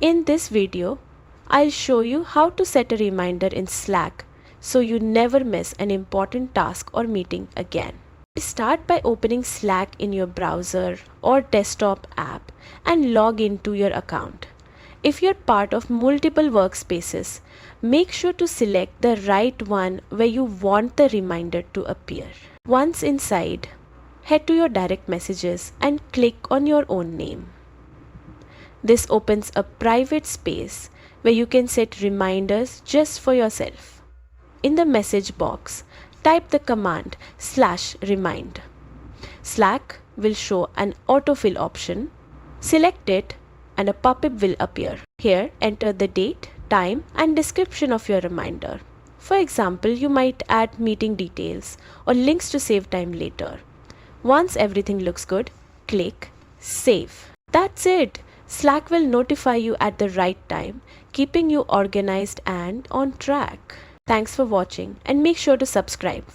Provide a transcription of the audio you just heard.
In this video, I'll show you how to set a reminder in Slack so you never miss an important task or meeting again. Start by opening Slack in your browser or desktop app and log into your account. If you're part of multiple workspaces, make sure to select the right one where you want the reminder to appear. Once inside, head to your direct messages and click on your own name. This opens a private space where you can set reminders just for yourself. In the message box, type the command /remind. Slack will show an autofill option. Select it and a pop-up will appear. Here, enter the date, time and description of your reminder. For example, you might add meeting details or links to save time later. Once everything looks good, click Save. That's it. Slack will notify you at the right time, keeping you organized and on track. Thanks for watching and make sure to subscribe.